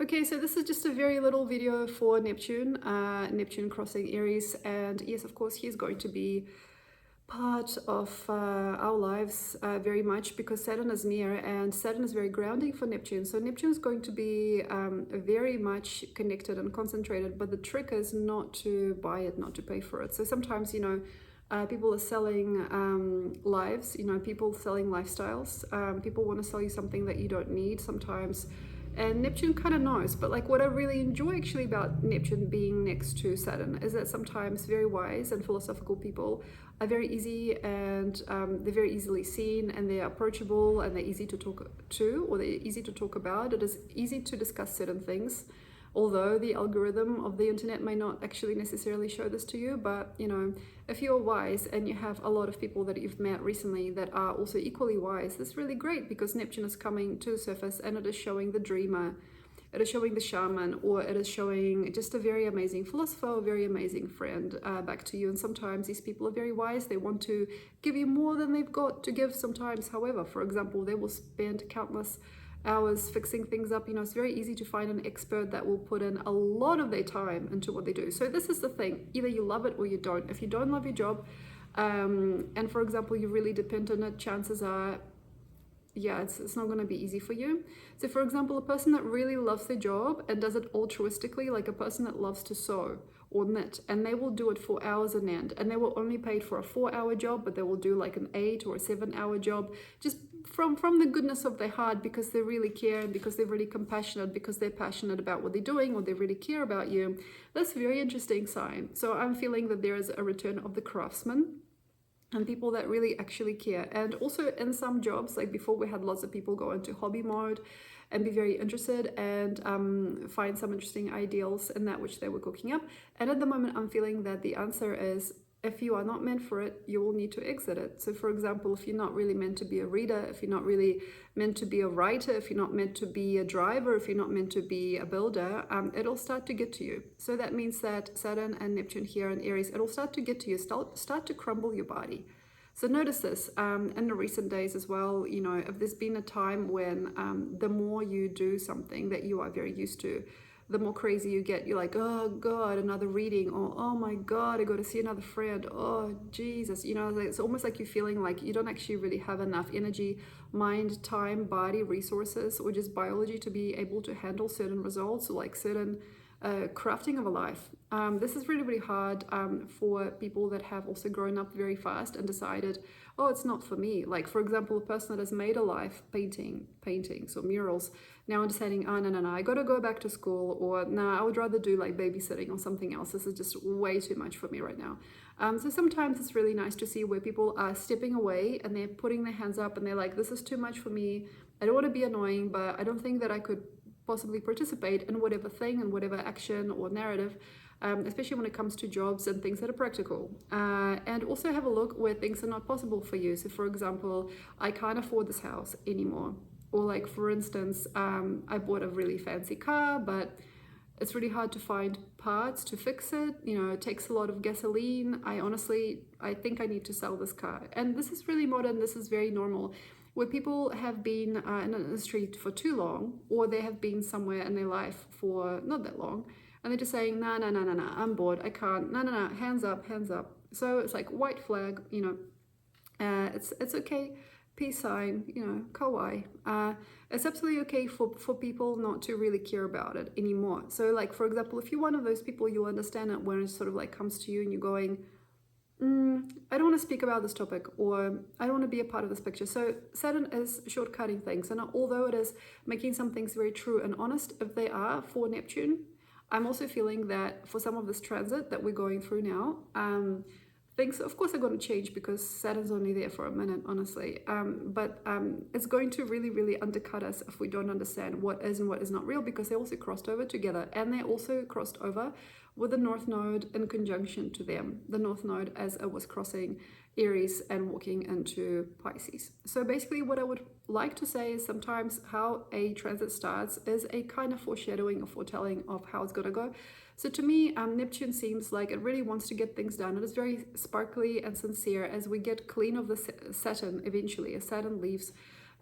Okay, so this is just a very little video for Neptune, Neptune crossing Aries, and yes, of course, he's going to be part of our lives very much because Saturn is near, and Saturn is very grounding for Neptune. So Neptune is going to be very much connected and concentrated, but the trick is not to buy it, not to pay for it. So sometimes, people are selling lives, people selling lifestyles. People want to sell you something that you don't need sometimes. And Neptune kind of knows, but like what I really enjoy actually about Neptune being next to Saturn is that sometimes very wise and philosophical people are very easy, and they're very easily seen, and they're approachable, and they're easy to talk to, or they're easy to talk about. It is easy to discuss certain things, although the algorithm of the internet may not actually necessarily show this to you. But if you're wise and you have a lot of people that you've met recently that are also equally wise, that's really great, because Neptune is coming to the surface and it is showing the dreamer, it is showing the shaman, or it is showing just a very amazing philosopher, a very amazing friend back to you. And sometimes these people are very wise. They want to give you more than they've got to give sometimes. However, for example, they will spend countless hours fixing things up. It's very easy to find an expert that will put in a lot of their time into what they do. So this is the thing, either you love it or you don't. If you don't love your job, and for example you really depend on it, chances are it's not going to be easy for you. So for example, a person that really loves their job and does it altruistically, like a person that loves to sew or knit, and they will do it for hours on end, and they will only paid for a 4-hour job, but they will do like an 8 or a 7-hour job just from the goodness of their heart, because they really care, and because they're really compassionate, because they're passionate about what they're doing, or they really care about you. That's a very interesting sign. So I'm feeling that there is a return of the craftsman and people that really actually care. And also in some jobs, like before, we had lots of people go into hobby mode and be very interested and find some interesting ideals in that which they were cooking up. And at the moment, I'm feeling that the answer is, if you are not meant for it, you will need to exit it. So for example, if you're not really meant to be a reader, if you're not really meant to be a writer, if you're not meant to be a driver, if you're not meant to be a builder, it'll start to get to you. So that means that Saturn and Neptune here in Aries, it'll start to get to you, start to crumble your body. So notice this in the recent days as well. If there's been a time when the more you do something that you are very used to, the more crazy you get. You're like, oh God, another reading, or oh my God, I got to see another friend, oh Jesus. It's almost like you're feeling like you don't actually really have enough energy, mind, time, body, resources, or just biology to be able to handle certain results, or like certain crafting of a life. This is really, really hard for people that have also grown up very fast and decided, oh, it's not for me. Like, for example, a person that has made a life paintings or murals, now understanding, oh, no, I got to go back to school, or no, I would rather do like babysitting or something else. This is just way too much for me right now. So sometimes it's really nice to see where people are stepping away and they're putting their hands up and they're like, this is too much for me. I don't want to be annoying, but I don't think that I could possibly participate in whatever thing and whatever action or narrative, especially when it comes to jobs and things that are practical. And also have a look where things are not possible for you. So for example, I can't afford this house anymore. Or like, for instance, I bought a really fancy car, but it's really hard to find parts to fix it. It takes a lot of gasoline. I think I need to sell this car. And this is really modern. This is very normal, where people have been in an industry for too long, or they have been somewhere in their life for not that long, and they're just saying, no, I'm bored, I can't, no, hands up. So it's like white flag, it's okay, peace sign, kawaii. It's absolutely okay for people not to really care about it anymore. So like, for example, if you're one of those people, you'll understand it when it sort of like comes to you and you're going, I don't want to speak about this topic, or I don't want to be a part of this picture. So Saturn is shortcutting things, and although it is making some things very true and honest, if they are for Neptune, I'm also feeling that for some of this transit that we're going through now, things of course are going to change, because Saturn's only there for a minute, honestly, but it's going to really, really undercut us if we don't understand what is and what is not real, because they also crossed over together, and they also crossed over with the North Node in conjunction to them, the North Node as it was crossing Aries and walking into Pisces. So basically what I would like to say is, sometimes how a transit starts is a kind of foreshadowing or foretelling of how it's going to go. So to me, Neptune seems like it really wants to get things done. It is very sparkly and sincere as we get clean of the Saturn eventually, as Saturn leaves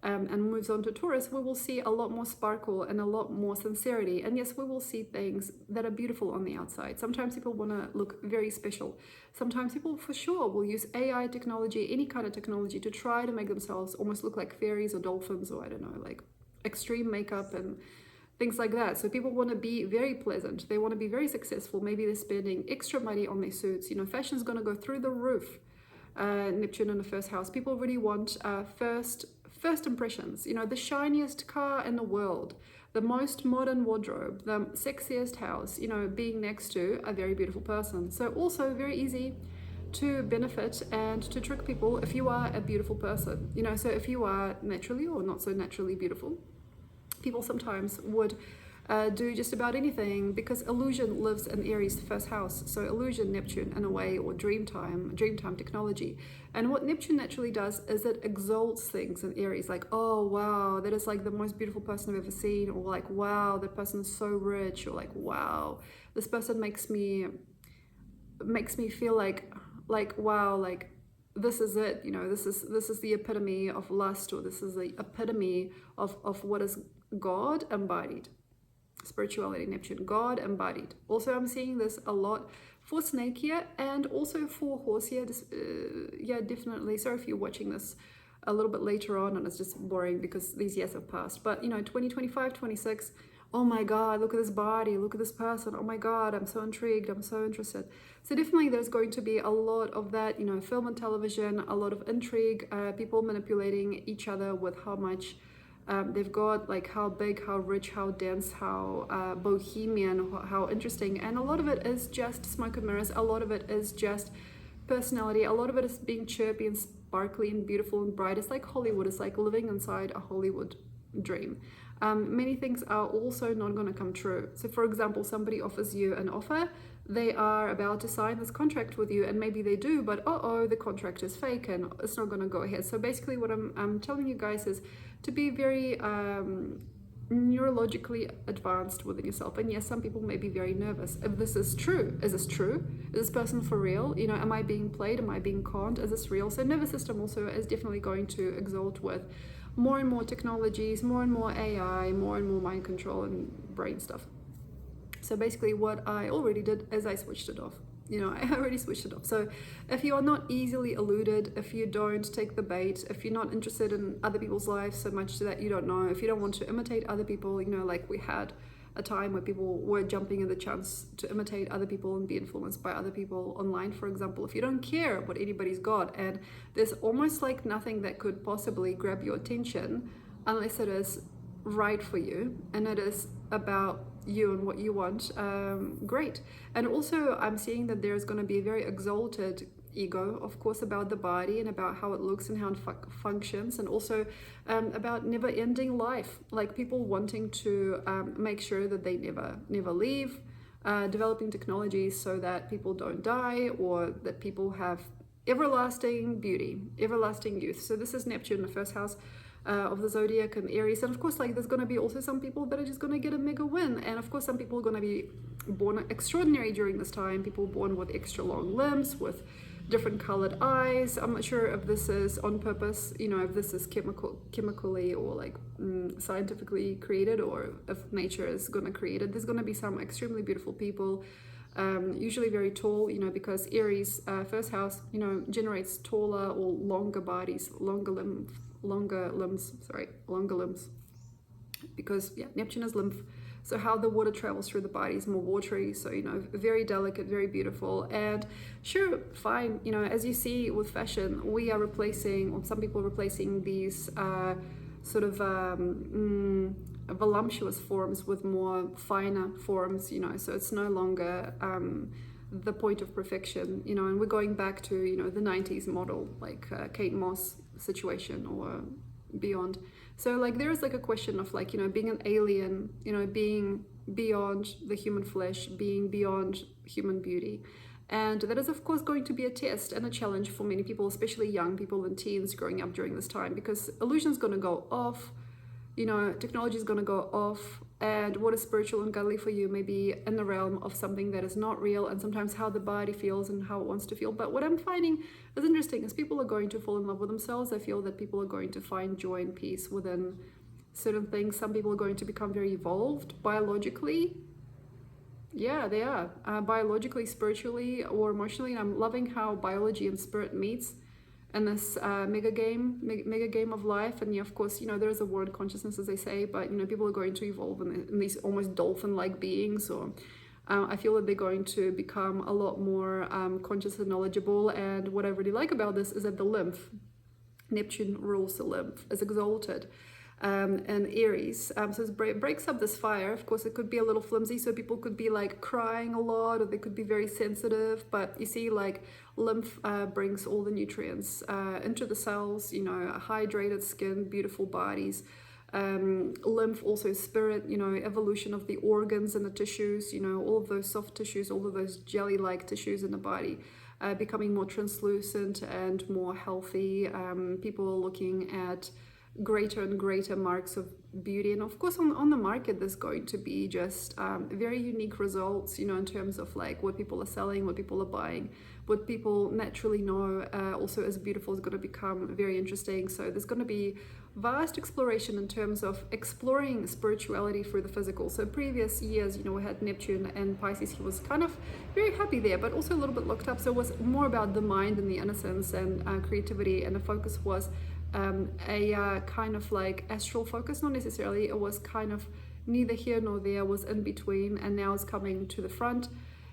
and moves on to Taurus, we will see a lot more sparkle and a lot more sincerity. And yes, we will see things that are beautiful on the outside. Sometimes people want to look very special. Sometimes people for sure will use AI technology, any kind of technology, to try to make themselves almost look like fairies or dolphins, or I don't know, like extreme makeup and things like that. So people want to be very pleasant. They want to be very successful. Maybe they're spending extra money on their suits. You know, fashion's going to go through the roof. Neptune in the first house. People really want first impressions. You know, the shiniest car in the world, the most modern wardrobe, the sexiest house, you know, being next to a very beautiful person. So also very easy to benefit and to trick people if you are a beautiful person. You know, so if you are naturally or not so naturally beautiful, people sometimes would do just about anything, because illusion lives in Aries, the first house. So illusion, Neptune in a way, or dreamtime technology. And what Neptune naturally does is it exalts things in Aries, like, oh wow, that is like the most beautiful person I've ever seen, or like, wow, that person is so rich, or like, wow, this person makes me feel like wow, like this is it, you know, this is the epitome of lust, or this is the epitome of what is God embodied. Spirituality, Neptune, God embodied. Also, I'm seeing this a lot for snake here, and also for horse here. Yeah, definitely. Sorry if you're watching this a little bit later on and it's just boring because these years have passed. But, you know, 2025, 26, oh my God, look at this body, look at this person. Oh my God, I'm so intrigued, I'm so interested. So definitely there's going to be a lot of that, you know, film and television, a lot of intrigue, people manipulating each other with how much they've got, like how big, how rich, how dense, how bohemian, how interesting. And a lot of it is just smoke and mirrors. A lot of it is just personality. A lot of it is being chirpy and sparkly and beautiful and bright. It's like Hollywood. It's like living inside a Hollywood dream. Many things are also not going to come true. So for example, somebody offers you an offer. They are about to sign this contract with you, and maybe they do, but the contract is fake and it's not going to go ahead. So basically what I'm telling you guys is to be very neurologically advanced within yourself. And yes, some people may be very nervous. If this is true, is this true? Is this person for real? You know, am I being played? Am I being conned? Is this real? So nervous system also is definitely going to exalt with more and more technologies, more and more AI, more and more mind control and brain stuff. So basically what I already did is I switched it off. You know, I already switched it off. So if you are not easily eluded, if you don't take the bait, if you're not interested in other people's lives so much that you don't know, if you don't want to imitate other people, you know, like we had a time where people were jumping at the chance to imitate other people and be influenced by other people online, for example. If you don't care what anybody's got, and there's almost like nothing that could possibly grab your attention unless it is right for you and it is about you and what you want, great. And also I'm seeing that there's going to be a very exalted ego, of course, about the body and about how it looks and how it functions, and also about never-ending life, like people wanting to make sure that they never leave, developing technologies so that people don't die, or that people have everlasting beauty, everlasting youth. So this is Neptune, the first house of the zodiac and Aries. And of course, like, there's going to be also some people that are just going to get a mega win. And of course, some people are going to be born extraordinary during this time, people born with extra long limbs, with different colored eyes. I'm not sure if this is on purpose, you know, if this is chemically or like scientifically created, or if nature is going to create it. There's going to be some extremely beautiful people, usually very tall, you know, because Aries, first house, you know, generates taller or longer bodies, longer limbs, because yeah, Neptune is lymph. So how the water travels through the body is more watery. So, you know, very delicate, very beautiful. And sure, fine, you know, as you see with fashion, we are replacing, or some people are replacing these sort of voluptuous forms with more finer forms, you know, so it's no longer the point of perfection, you know, and we're going back to, you know, the 90s model, like Kate Moss situation or beyond. So like there is like a question of like, you know, being an alien, you know, being beyond the human flesh, being beyond human beauty. And that is of course going to be a test and a challenge for many people, especially young people and teens growing up during this time, because illusion is going to go off, you know, technology is going to go off, and what is spiritual and godly for you may be in the realm of something that is not real, and sometimes how the body feels and how it wants to feel. But what I'm finding is interesting is people are going to fall in love with themselves. I feel that people are going to find joy and peace within certain things. Some people are going to become very evolved biologically. Yeah, they are. Biologically, spiritually, or emotionally. And I'm loving how biology and spirit meets in this mega game of life. And yeah, of course, there's a word consciousness, as they say, but people are going to evolve in these almost dolphin-like beings. Or I feel that they're going to become a lot more conscious and knowledgeable. And what I really like about this is that the lymph, Neptune rules the lymph, is exalted. And Aries, so it breaks up this fire. Of course, it could be a little flimsy, so people could be like crying a lot, or they could be very sensitive. But you see, like lymph brings all the nutrients into the cells. Hydrated skin, beautiful bodies. Lymph also spirit. Evolution of the organs and the tissues. All of those soft tissues, all of those jelly-like tissues in the body. Becoming more translucent and more healthy. People are looking at greater and greater marks of beauty, and of course on the market there's going to be just very unique results, in terms of like what people are selling, what people are buying, what people naturally know also as beautiful is going to become very interesting. So there's going to be vast exploration in terms of exploring spirituality through the physical. So previous years, we had Neptune and Pisces. He was kind of very happy there, but also a little bit locked up. So it was more about the mind and the innocence and creativity, and the focus was a kind of like astral focus, not necessarily. It was kind of neither here nor there, was in between, and now it's coming to the front.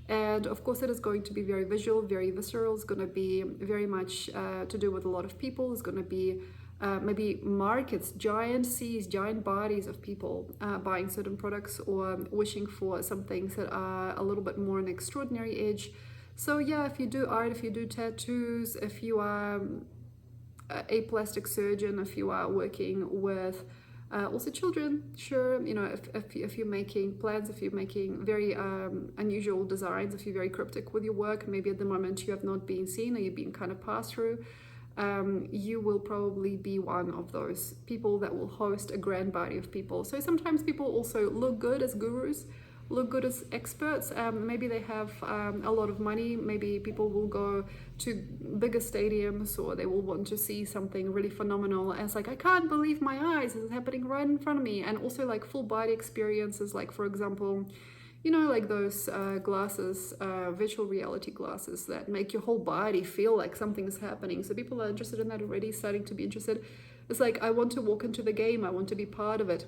And of course it is going to be very visual, very visceral. It's going to be very much to do with a lot of people. It's going to be maybe markets, giant seas, giant bodies of people buying certain products or wishing for some things that are a little bit more on the extraordinary edge. So yeah, if you do art, if you do tattoos, if you are a plastic surgeon, if you are working with also children, sure, if you're making plans, if you're making very unusual designs, if you're very cryptic with your work, maybe at the moment you have not been seen or you've been kind of passed through, you will probably be one of those people that will host a grand body of people. So sometimes people also look good as gurus, look good as experts. Maybe they have a lot of money. Maybe people will go to bigger stadiums, or they will want to see something really phenomenal. And it's like, I can't believe my eyes, it's happening right in front of me. And also like full body experiences, like for example, like those glasses, virtual reality glasses that make your whole body feel like something's happening. So people are interested in that already, starting to be interested. It's like, I want to walk into the game. I want to be part of it.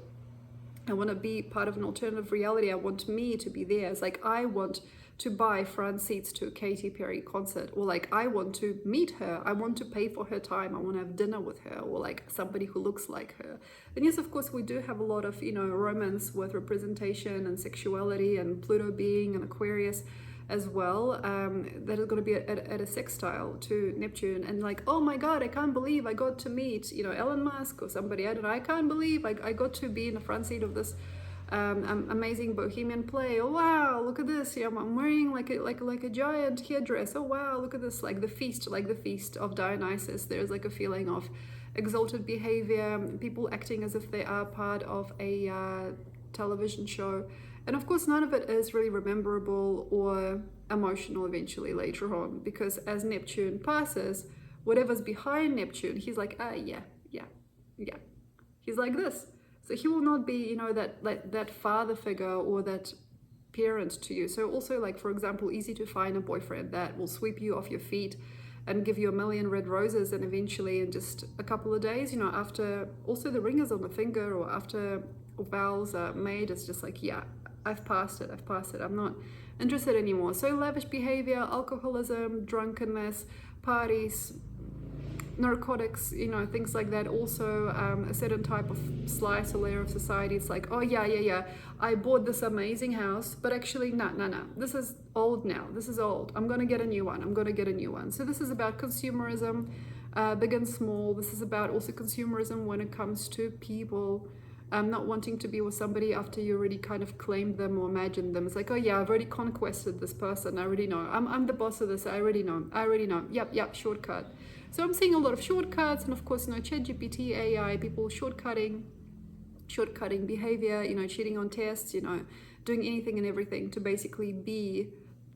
I want to be part of an alternative reality. I want me to be there. It's like, I want to buy front seats to a Katy Perry concert, or like, I want to meet her. I want to pay for her time. I want to have dinner with her, or like somebody who looks like her. And yes, of course, we do have a lot of, romance with representation and sexuality, and Pluto being an Aquarius as well, that is going to be at a sextile to Neptune. And like, oh my god, I can't believe I got to meet Elon Musk or somebody. I don't know, I can't believe I got to be in the front seat of this amazing bohemian play. Oh wow, look at this. I'm wearing like a giant headdress. Oh wow, look at this. Like the feast of Dionysus. There's like a feeling of exalted behavior, people acting as if they are part of a television show. And of course, none of it is really rememberable or emotional eventually later on, because as Neptune passes, whatever's behind Neptune, he's like, yeah. He's like this. So he will not be, that father figure or that parent to you. So also, like, for example, easy to find a boyfriend that will sweep you off your feet and give you a million red roses, and eventually in just a couple of days, after also the ring is on the finger, or after vows are made, it's just like, yeah, I've passed it, I'm not interested anymore. So lavish behavior, alcoholism, drunkenness, parties, narcotics, things like that. Also a certain type of slice or layer of society. It's like, oh yeah, I bought this amazing house, but actually no, this is old now, this is old, I'm gonna get a new one. So this is about consumerism, big and small. This is about also consumerism when it comes to people. Not wanting to be with somebody after you already kind of claimed them or imagined them. It's like, oh yeah, I've already conquested this person. I already know. I'm the boss of this. I already know. Yep, shortcut. So I'm seeing a lot of shortcuts, and of course, ChatGPT, AI, people shortcutting shortcutting behavior, you know, cheating on tests, you know, doing anything and everything to basically be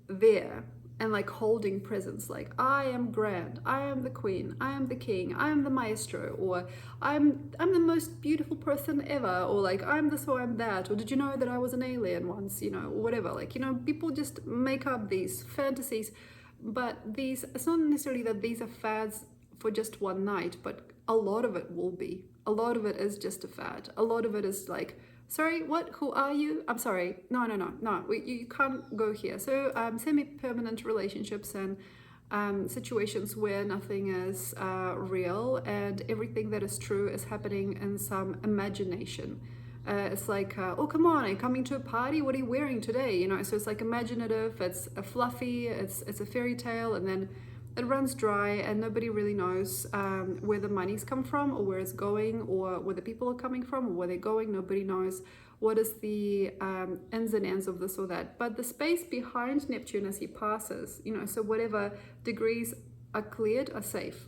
there and like holding presence, like I am grand, I am the queen, I am the king, I am the maestro, or I'm the most beautiful person ever, or like I'm this or I'm that, or did you know that I was an alien once, you know, or whatever. Like, you know, people just make up these fantasies, but these, it's not necessarily that these are fads for just one night, but a lot of it will be. A lot of it is just a fad. A lot of it is like, sorry, what? Who are you? I'm sorry. No. You can't go here. So semi-permanent relationships and situations where nothing is real and everything that is true is happening in some imagination. It's like, oh, come on, are you coming to a party? What are you wearing today? You know, so it's like imaginative, it's a fluffy, it's a fairy tale, and then it runs dry and nobody really knows where the money's come from or where it's going or where the people are coming from or where they're going. Nobody knows what is the ins and ends of this or that. But the space behind Neptune as he passes, you know, so whatever degrees are cleared are safe.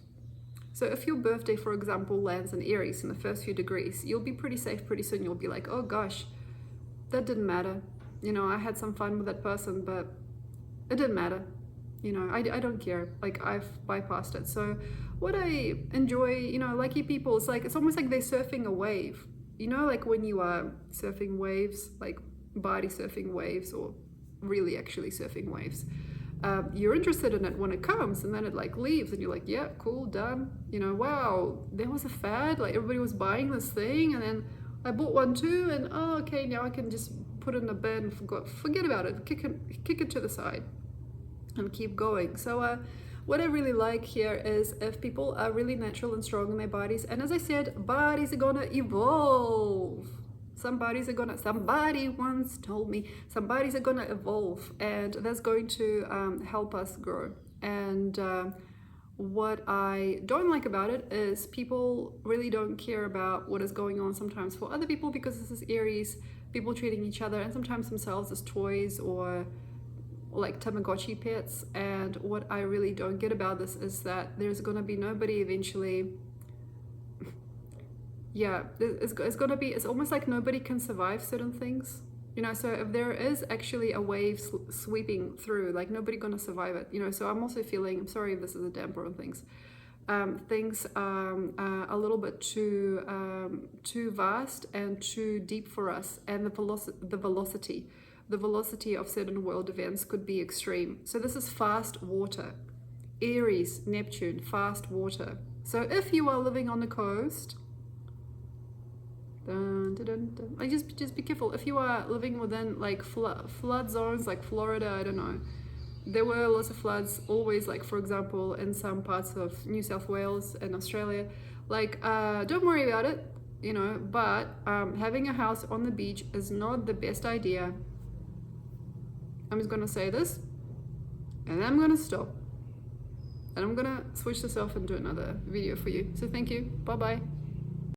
So if your birthday, for example, lands in Aries in the first few degrees, you'll be pretty safe pretty soon. You'll be like, oh gosh, that didn't matter. You know, I had some fun with that person, but it didn't matter. You know, I don't care. Like, I've bypassed it. So what I enjoy, you know, lucky people, it's like, it's almost like they're surfing a wave. You know, like when you are surfing waves, like body surfing waves or really actually surfing waves. You're interested in it when it comes and then it like leaves and you're like, yeah, cool, done. You know, wow, there was a fad. Like everybody was buying this thing and then I bought one too and oh, okay, now I can just put it in the bin and forget about it, kick it to the side and keep going. So what I really like here is if people are really natural and strong in their bodies, and as I said, bodies are gonna evolve. Somebody once told me, some bodies are gonna evolve, and that's going to help us grow. And what I don't like about it is people really don't care about what is going on sometimes for other people, because this is Aries, people treating each other and sometimes themselves as toys or like Tamagotchi pets. And what I really don't get about this is that there's gonna be nobody eventually. Yeah, it's almost like nobody can survive certain things, you know. So if there is actually a wave sweeping through, like nobody gonna survive it, you know. So I'm also feeling, I'm sorry if this is a damper on things. Things are a little bit too vast and too deep for us, and the velocity of certain world events could be extreme. So this is fast water. Aries, Neptune, fast water. So if you are living on the coast, just be careful. If you are living within like flood zones like Florida, I don't know, there were lots of floods always, like for example in some parts of New South Wales and Australia, like don't worry about it, you know. But having a house on the beach is not the best idea. I'm just gonna say this and I'm gonna stop and I'm gonna switch this off and do another video for you. So thank you, bye bye.